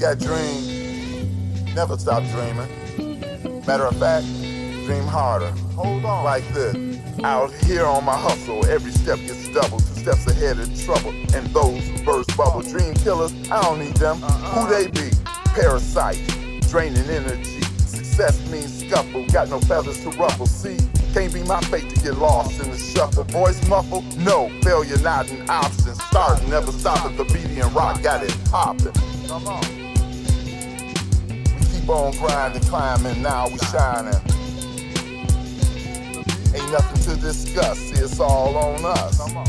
got dreams, never stop dreaming. Matter of fact, dream harder. Hold on. Like this. Out here on my hustle, every step gets double. 2 steps ahead of trouble, and those who burst bubble. Dream killers, I don't need them. Who they be? Parasites, draining energy. Success means scuffle, got no feathers to ruffle. See, can't be my fate to get lost in the shuffle. Voice muffled? No, failure not an option. Starting, never stopping, the beating and rock got it popping. Come on. We keep on grinding, climbing, now we shining. Ain't nothing to discuss, see, it's all on us. Come on.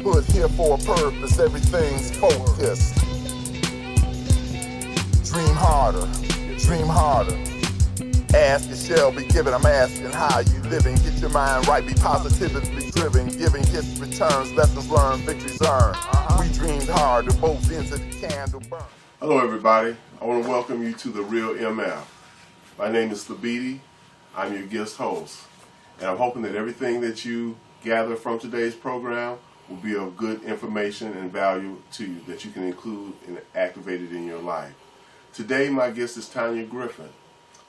Put here for a purpose, everything's focused. Dream harder, dream harder. Ask, it shall be given. I'm asking how you living. Get your mind right, be positively driven. Giving gifts, returns, lessons learned, victories earned. We dreamed hard, to both ends of the candle burn. Hello everybody, I want to welcome you to The Real MF. My name is Thabiti, I'm your guest host. And I'm hoping that everything that you gather from today's program will be of good information and value to you that you can include and activate it in your life. Today my guest is Tanya Griffin.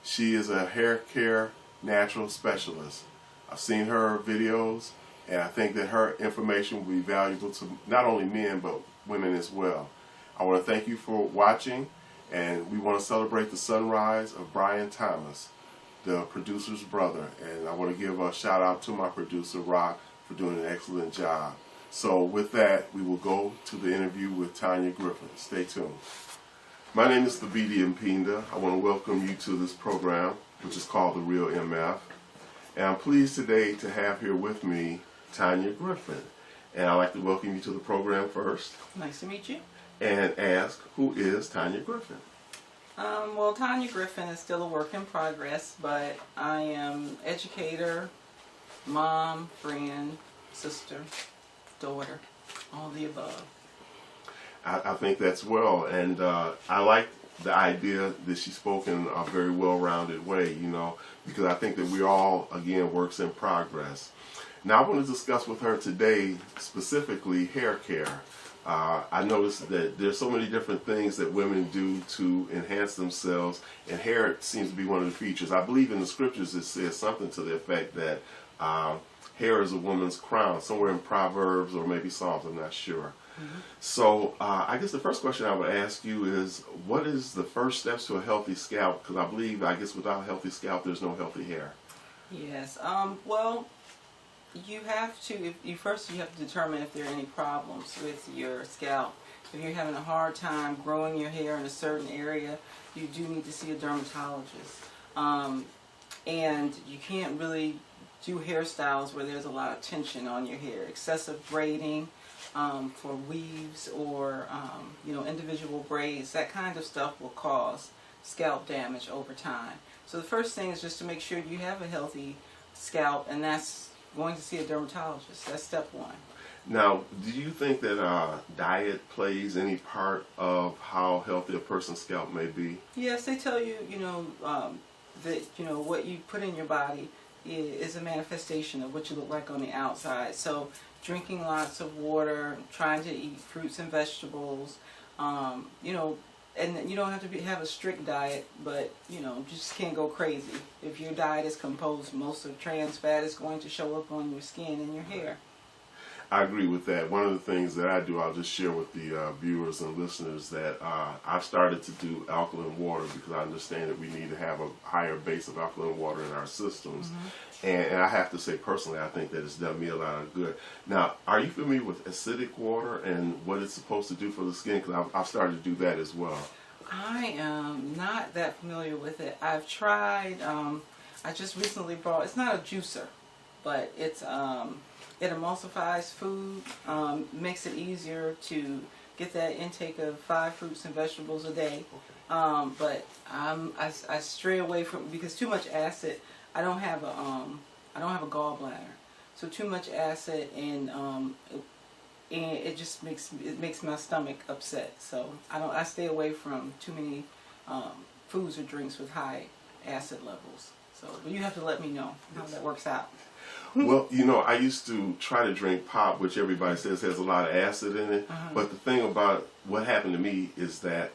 She is a hair care natural specialist. I've seen her videos and I think that her information will be valuable to not only men but women as well. I want to thank you for watching, and we want to celebrate the sunrise of Brian Thomas, the producer's brother, and I want to give a shout out to my producer Rock for doing an excellent job. So with that, we will go to the interview with Tanya Griffin. Stay tuned. My name is Thabiti Mpinda. I want to welcome you to this program, which is called The Real MF. And I'm pleased today to have here with me Tanya Griffin. And I'd like to welcome you to the program first. Nice to meet you. And ask, who is Tanya Griffin? Well, Tanya Griffin is still a work in progress, but I am educator, mom, friend, sister, daughter, all the above. I think that's well, and I like the idea that she spoke in a very well-rounded way, you know, because I think that we're all, again, works in progress. Now I want to discuss with her today specifically hair care. I noticed that there's so many different things that women do to enhance themselves, and hair seems to be one of the features. I believe in the scriptures it says something to the effect that hair is a woman's crown, somewhere in Proverbs or maybe Psalms, I'm not sure. Mm-hmm. So I guess the first question I would ask you is, what is the first steps to a healthy scalp? Because I guess without a healthy scalp, there's no healthy hair. Yes. Well, you have to, you have to determine if there are any problems with your scalp. If you're having a hard time growing your hair in a certain area, you do need to see a dermatologist. And you can't really do hairstyles where there's a lot of tension on your hair. Excessive braiding for weaves or individual braids, that kind of stuff will cause scalp damage over time. So the first thing is just to make sure you have a healthy scalp, and that's going to see a dermatologist. That's step one. Now, do you think that diet plays any part of how healthy a person's scalp may be? Yes, they tell you, that what you put in your body is a manifestation of what you look like on the outside. So drinking lots of water, trying to eat fruits and vegetables, and you don't have to have a strict diet, but you just can't go crazy. If your diet is composed, most of trans fat is going to show up on your skin and your hair. I agree with that. One of the things that I do, I'll just share with the viewers and listeners that I've started to do alkaline water because I understand that we need to have a higher base of alkaline water in our systems. Mm-hmm. And I have to say personally, I think that it's done me a lot of good. Now, are you familiar with acidic water and what it's supposed to do for the skin? Because I've started to do that as well. I am not that familiar with it. I've tried, I just recently bought, it's not a juicer, but it's it emulsifies food, makes it easier to get that intake of 5 fruits and vegetables a day. But I stray away from, because too much acid. I don't have a gallbladder, so too much acid and it just makes my stomach upset. So I stay away from too many foods or drinks with high acid levels. So but you have to let me know how that works out. Well, you know, I used to try to drink pop, which everybody says has a lot of acid in it. But the thing about what happened to me is that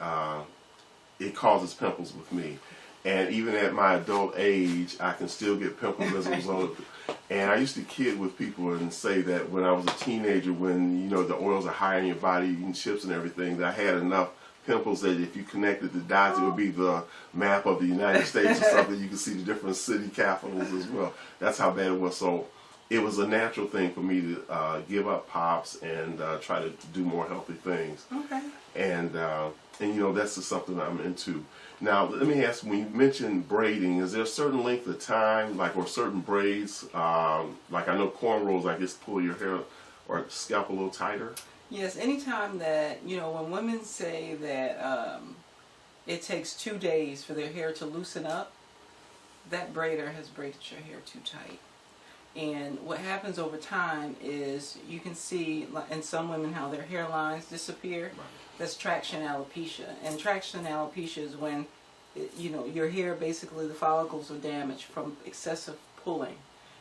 it causes pimples with me. And even at my adult age, I can still get pimples as a result of it. And I used to kid with people and say that when I was a teenager, when, you know, the oils are high in your body, eating chips and everything, that I had enough pimples that if you connected the dots, it would be the map of the United States or something. You could see the different city capitals as well. That's how bad it was. So it was a natural thing for me to give up pops and try to do more healthy things. Okay. And you know, that's just something I'm into. Now, let me ask, when you mentioned braiding, is there a certain length of time, like, or certain braids? Like I know cornrows, I guess, pull your hair or scalp a little tighter. Yes, anytime that, you know, when women say that it takes 2 days for their hair to loosen up, that braider has braided your hair too tight. And what happens over time is you can see in some women how their hairlines disappear. Right. That's traction alopecia. And traction alopecia is when, you know, your hair, basically the follicles are damaged from excessive pulling.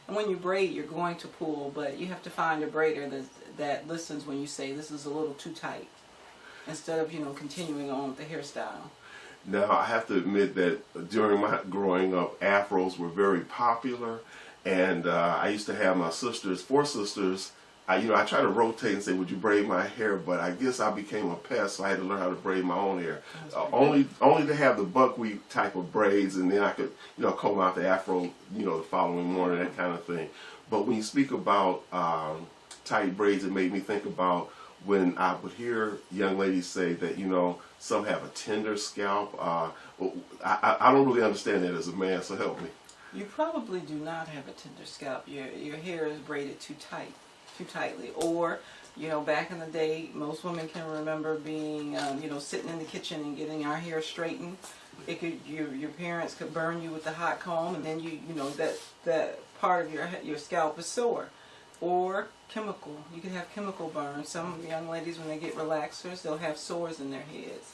And when you braid, you're going to pull, but you have to find a braider that listens when you say this is a little too tight, instead of, you know, continuing on with the hairstyle. Now, I have to admit that during my growing up, afros were very popular. And I used to have my sisters, 4 sisters. I tried to rotate and say, would you braid my hair? But I guess I became a pest, so I had to learn how to braid my own hair. Only to have the buckwheat type of braids, and then I could, you know, comb out the afro, you know, the following morning, that kind of thing. But when you speak about tight braids, it made me think about when I would hear young ladies say that, you know, some have a tender scalp. I don't really understand that as a man, so help me. You probably do not have a tender scalp. Your hair is braided too tightly. Or, you know, back in the day, most women can remember being, you know, sitting in the kitchen and getting our hair straightened. It could, your parents could burn you with the hot comb, and then you know that part of your scalp is sore. Or chemical. You can have chemical burns. Some young ladies, when they get relaxers, they'll have sores in their heads.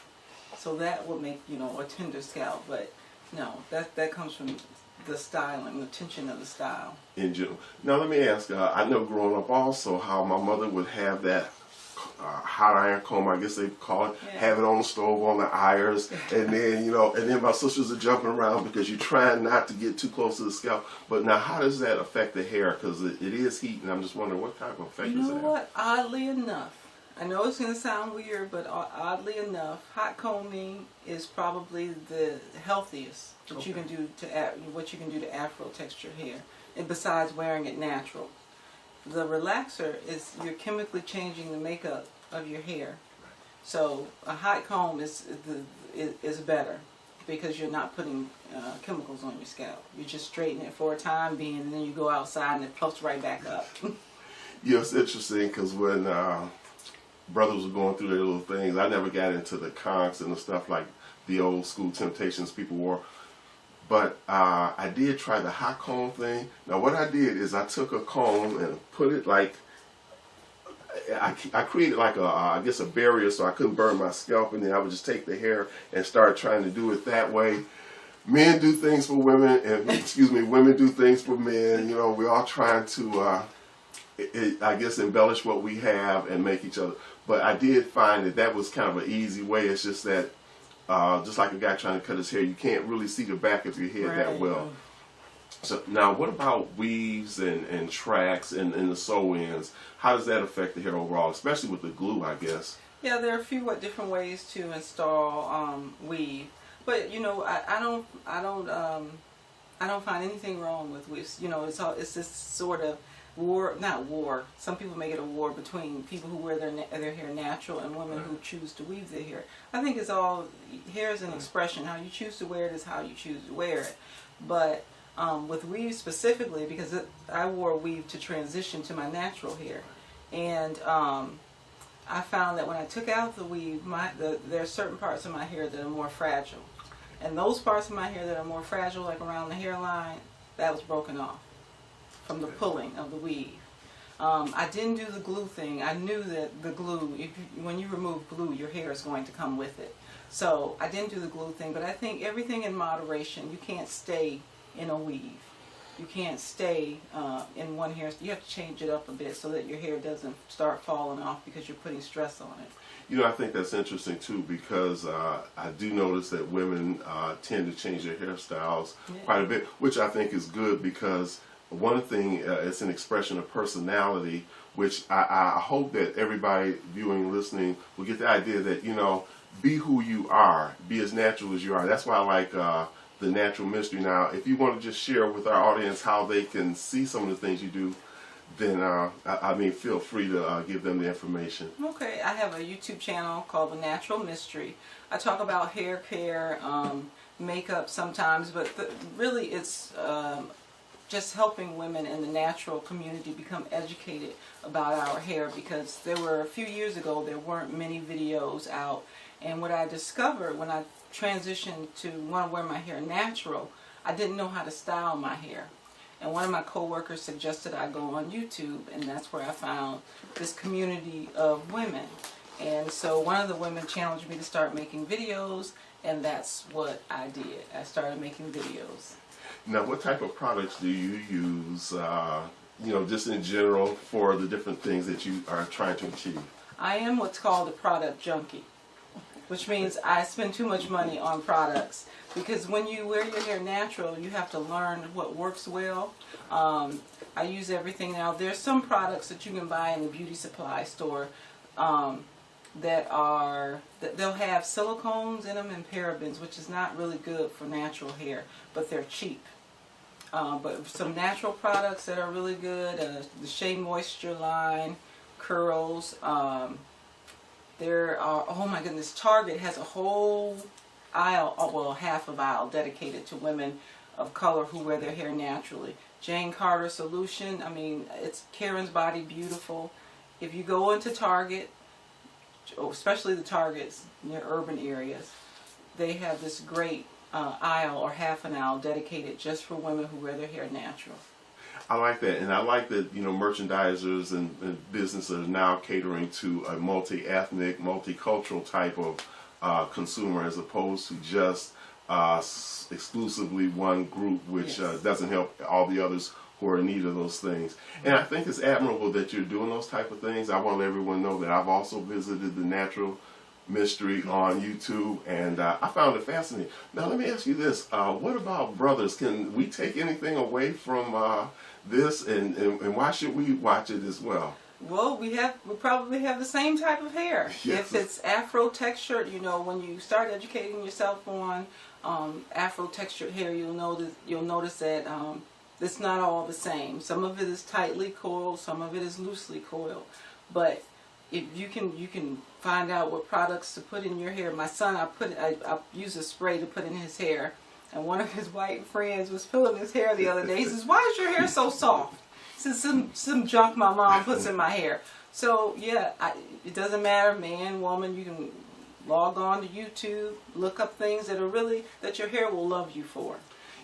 So that would make, you know, a tender scalp. But no, that comes from the styling, the tension of the style. In general. Now let me ask, I know growing up also how my mother would have that hot iron comb, I guess they call it, have it on the stove on the irons, and then, you know, and then my sisters are jumping around because you're trying not to get too close to the scalp. But now how does that affect the hair? Because it is heat, and I'm just wondering what type of effect You does know that what? Oddly enough, I know it's going to sound weird, but oddly enough, hot combing is probably the healthiest that you can do to afro texture hair, and besides wearing it natural. The relaxer is you're chemically changing the makeup of your hair. So a hot comb is better because you're not putting chemicals on your scalp. You just straighten it for a time being, and then you go outside and it puffs right back up. Yeah, it's interesting because when brothers were going through their little things, I never got into the conks and the stuff like the old school Temptations people wore. But I did try the hot comb thing. Now what I did is I took a comb and put it like, I created like I guess a barrier so I couldn't burn my scalp, and then I would just take the hair and start trying to do it that way. Men do things for women, and women do things for men. You know, we're all trying to, I guess, embellish what we have and make each other. But I did find that was kind of an easy way. It's just that, just like a guy trying to cut his hair, you can't really see the back of your head that well. So now, what about weaves and tracks and the sew-ins? How does that affect the hair overall, especially with the glue, I guess? Yeah, there are a few different ways to install weave, but you know, I don't find anything wrong with weaves. You know, it's this sort of not war. Some people make it a war between people who wear their hair natural and women who choose to weave their hair. I think it's all, hair is an expression. How you choose to wear it is how you choose to wear it. But with weave specifically, because I wore a weave to transition to my natural hair, and I found that when I took out the weave, there are certain parts of my hair that are more fragile, and those parts of my hair that are more fragile, like around the hairline, that was broken off from the pulling of the weave. I didn't do the glue thing. I knew that the glue, when you remove glue, your hair is going to come with it. So I didn't do the glue thing, but I think everything in moderation. You can't stay in a weave. You can't stay in one hair. You have to change it up a bit so that your hair doesn't start falling off because you're putting stress on it. You know, I think that's interesting too, because I do notice that women tend to change their hairstyles quite a bit, which I think is good, because one thing, it's an expression of personality, which I hope that everybody viewing and listening will get the idea that, you know, be who you are, be as natural as you are. That's why I like the natural mystery. Now, if you want to just share with our audience how they can see some of the things you do, then I mean, feel free to give them the information. Okay, I have a YouTube channel called The Natural Mystery. I talk about hair care, makeup sometimes, but really it's just helping women in the natural community become educated about our hair, because there were a few years ago there weren't many videos out, and what I discovered when I transitioned to want to wear my hair natural, I didn't know how to style my hair. And one of my coworkers suggested I go on YouTube, and that's where I found this community of women. And so one of the women challenged me to start making videos, and that's what I did. I started making videos. Now, what type of products do you use, you know, just in general, for the different things that you are trying to achieve? I am what's called a product junkie, which means I spend too much money on products. Because when you wear your hair natural, you have to learn what works well. I use everything now. There's some products that you can buy in the beauty supply store that they'll have silicones in them and parabens, which is not really good for natural hair, but they're cheap. But some natural products that are really good, the Shea Moisture line, curls. There are, oh my goodness, Target has a whole aisle, well, half of aisle dedicated to women of color who wear their hair naturally. Jane Carter Solution, I mean, it's Karen's Body Beautiful. If you go into Target, especially the Targets near urban areas, they have this great aisle or half an aisle dedicated just for women who wear their hair natural. I like that, and I like that, you know, merchandisers and businesses are now catering to a multi-ethnic, multicultural type of consumer, as opposed to just exclusively one group, which doesn't help all the others who are in need of those things. And I think it's admirable that you're doing those type of things. I want to let everyone know that I've also visited the Natural Mystery on YouTube, and I found it fascinating. Now, let me ask you this. What about brothers? Can we take anything away from this, and why should we watch it as well? Well, we probably have the same type of hair. Yes. If it's Afro textured, you know, when you start educating yourself on Afro textured hair, you'll notice that it's not all the same. Some of it is tightly coiled, some of it is loosely coiled. But if you can find out what products to put in your hair. My son, I use a spray to put in his hair, and one of his white friends was pulling his hair the other day. He says, "Why is your hair so soft?" He says, some junk my mom puts in my hair. So yeah, it doesn't matter, man, woman. You can log on to YouTube, look up things that your hair will love you for.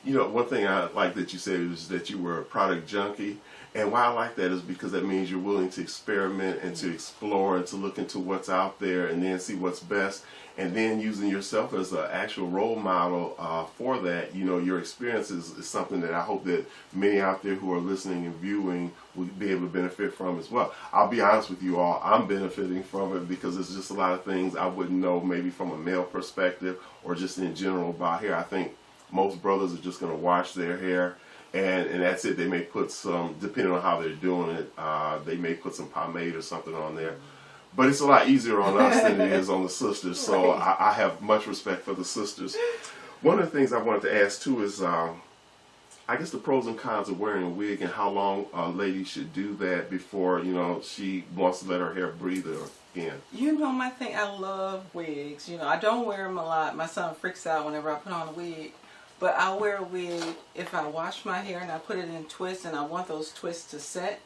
You know, one thing I like that you said is that you were a product junkie. And why I like that is because that means you're willing to experiment and to explore and to look into what's out there and then see what's best. And then using yourself as an actual role model for that, you know, your experience is something that I hope that many out there who are listening and viewing will be able to benefit from as well. I'll be honest with you all, I'm benefiting from it because there's just a lot of things I wouldn't know maybe from a male perspective or just in general about hair. I think most brothers are just going to wash their hair and that's it. They may put some, depending on how they're doing it, they may put some pomade or something on there. But it's a lot easier on us than it is on the sisters, so I have much respect for the sisters. One of the things I wanted to ask too is, I guess the pros and cons of wearing a wig and how long a lady should do that before, you know, she wants to let her hair breathe again. You know, my thing, I love wigs. You know, I don't wear them a lot. My son freaks out whenever I put on a wig. But I'll wear a wig if I wash my hair and I put it in twists and I want those twists to set.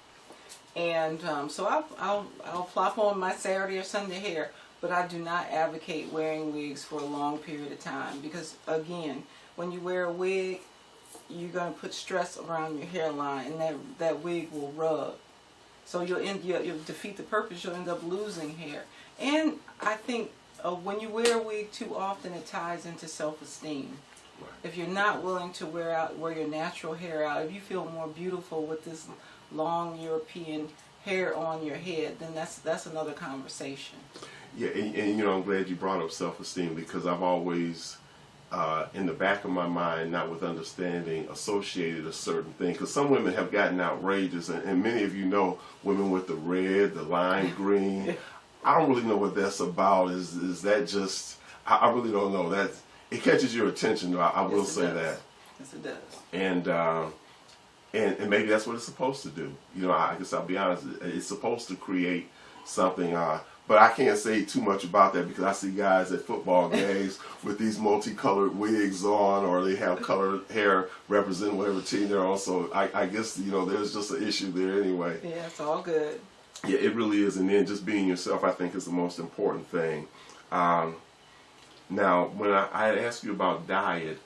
And so I'll plop on my Saturday or Sunday hair. But I do not advocate wearing wigs for a long period of time. Because, again, when you wear a wig, you're going to put stress around your hairline and that wig will rub. So you'll defeat the purpose. You'll end up losing hair. And I think when you wear a wig too often, it ties into self-esteem. If you're not willing to wear your natural hair out, if you feel more beautiful with this long European hair on your head, then that's another conversation. Yeah, and you know, I'm glad you brought up self-esteem, because I've always, in the back of my mind, not with understanding, associated a certain thing. Because some women have gotten outrageous, and many of you know women with the red, the lime green. I don't really know what that's about. Is that just? I really don't know. It catches your attention, though. I will say that. Yes, it does. And maybe that's what it's supposed to do. You know, I guess I'll be honest. It's supposed to create something. But I can't say too much about that, because I see guys at football games with these multicolored wigs on, or they have colored hair representing whatever team they're on. So I guess, you know, there's just an issue there anyway. Yeah, it's all good. Yeah, it really is. And then just being yourself, I think, is the most important thing. Now, when I had asked you about diet,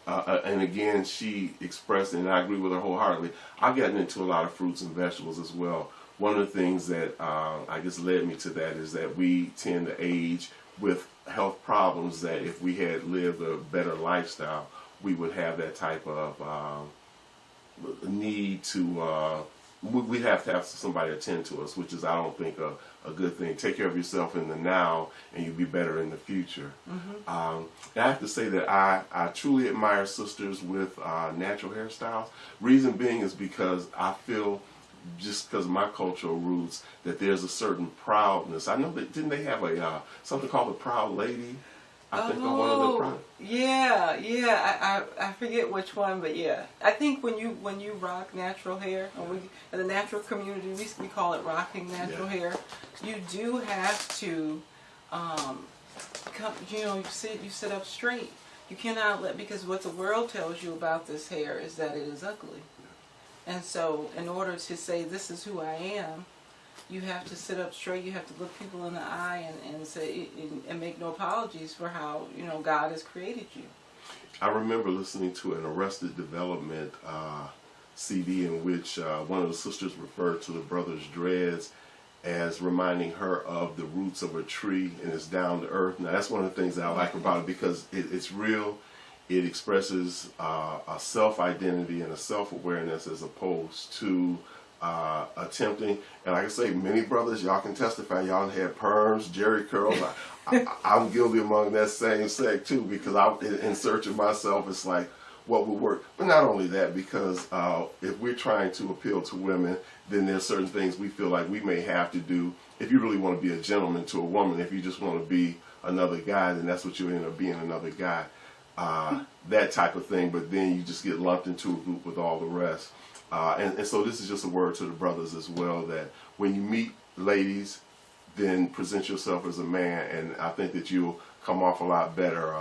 and again, she expressed, and I agree with her wholeheartedly, I've gotten into a lot of fruits and vegetables as well. One of the things that I guess led me to that is that we tend to age with health problems that if we had lived a better lifestyle, we would have that type of need to, we'd have to have somebody attend to us, which is, I don't think, a good thing. Take care of yourself in the now, and you'll be better in the future. And I have to say that I truly admire sisters with natural hairstyles. Reason being is because I feel, just because of my cultural roots, that there's a certain proudness. I know that, didn't they have a something called the Proud Lady? I think on one of the products. Yeah. I forget which one, but yeah. I think when you rock natural hair, or in the natural community, we call it rocking natural hair. You do have to, you sit up straight. You cannot because what the world tells you about this hair is that it is ugly. And so, in order to say this is who I am, you have to sit up straight. You have to look people in the eye and say and make no apologies for how God has created you. I remember listening to an Arrested Development CD in which one of the sisters referred to the brother's dreads as reminding her of the roots of a tree, and it's down to earth. Now, that's one of the things that I like about it, because it's real. It expresses a self-identity and a self-awareness, as opposed to attempting, and like I say, many brothers, y'all can testify, y'all had perms, jerry curls. I'm guilty among that same sect too, because I'm in search of myself. It's like, what would work? But not only that, because if we're trying to appeal to women, then there's certain things we feel like we may have to do. If you really want to be a gentleman to a woman, if you just want to be another guy, then that's what you end up being, another guy. That type of thing, but then you just get lumped into a group with all the rest. And so this is just a word to the brothers as well, that when you meet ladies, then present yourself as a man, and I think that you'll come off a lot better.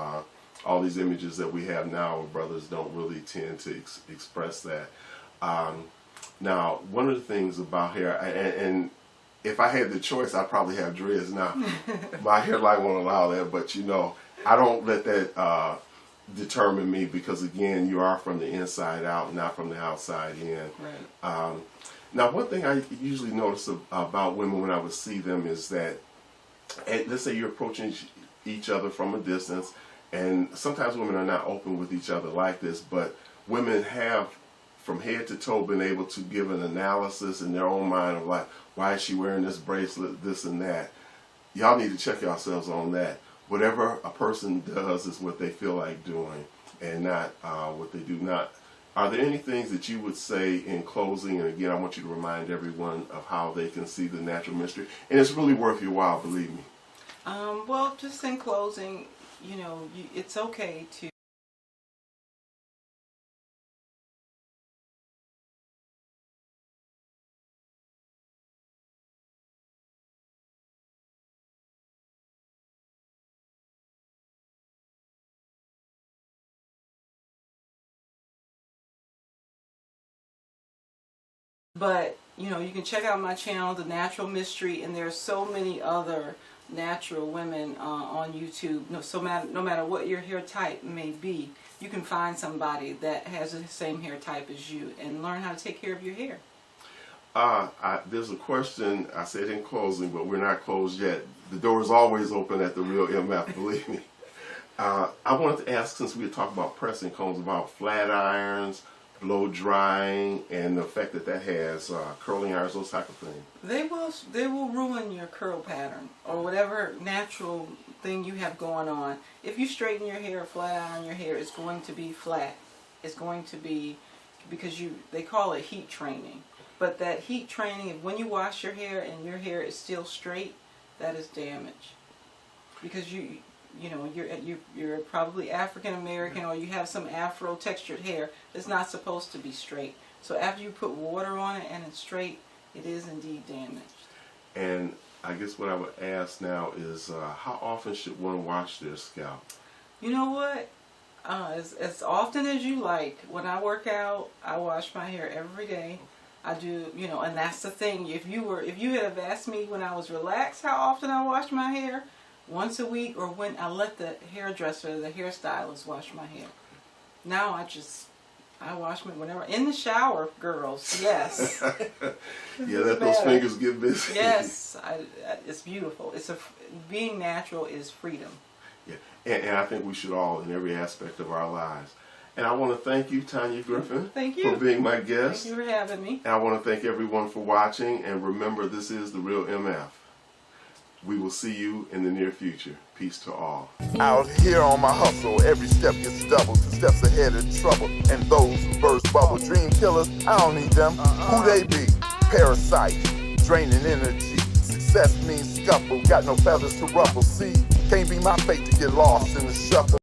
All these images that we have now of brothers don't really tend to express that. Now, one of the things about hair, and if I had the choice, I'd probably have dreads now. My hairline won't allow that, but I don't let that determine me, because again, you are from the inside out, not from the outside in. Right. Now, one thing I usually notice about women when I would see them is that, let's say you're approaching each other from a distance, and sometimes women are not open with each other like this, but women have, from head to toe, been able to give an analysis in their own mind of like, why is she wearing this bracelet, this and that. Y'all need to check yourselves on that. Whatever a person does is what they feel like doing, and not what they do not. Are there any things that you would say in closing? And again, I want you to remind everyone of how they can see the natural mystery. And it's really worth your while, believe me. Well, just in closing, it's okay to But, you can check out my channel, The Natural Mystery, and there are so many other natural women on YouTube. No matter what your hair type may be, you can find somebody that has the same hair type as you and learn how to take care of your hair. There's a question, I said in closing, but we're not closed yet. The door is always open at the Real MF, believe me. I wanted to ask, since we were talking about pressing combs, about flat irons, blow drying, and the effect that that has, curling irons, those type of things. They will ruin your curl pattern or whatever natural thing you have going on. If you straighten your hair, flat iron your hair, it's going to be flat. It's going to be, because they call it heat training. But that heat training, when you wash your hair and your hair is still straight, that is damage. Because you're probably African American, or you have some afro textured hair that's not supposed to be straight. So after you put water on it and it's straight, it is indeed damaged. And I guess what I would ask now is, how often should one wash their scalp? You know what? As often as you like. When I work out, I wash my hair every day. I do, and that's the thing. If you had have asked me when I was relaxed how often I wash my hair, once a week, or when I let the hairdresser, the hairstylist wash my hair. Now I wash me whenever. In the shower, girls, yes. Yeah, let those fingers get busy. Yes, it's beautiful. Being natural is freedom. Yeah, and I think we should all, in every aspect of our lives. And I want to thank you, Tanya Griffin, Thank you for being my guest. Thank you for having me. And I want to thank everyone for watching. And remember, this is The Real MF. We will see you in the near future. Peace to all. Out here on my hustle, every step gets double, 2 steps ahead of trouble. And those who burst bubble, dream killers, I don't need them. Who they be? Parasite, draining energy. Success means scuffle, got no feathers to ruffle. See, can't be my fate to get lost in the shuffle.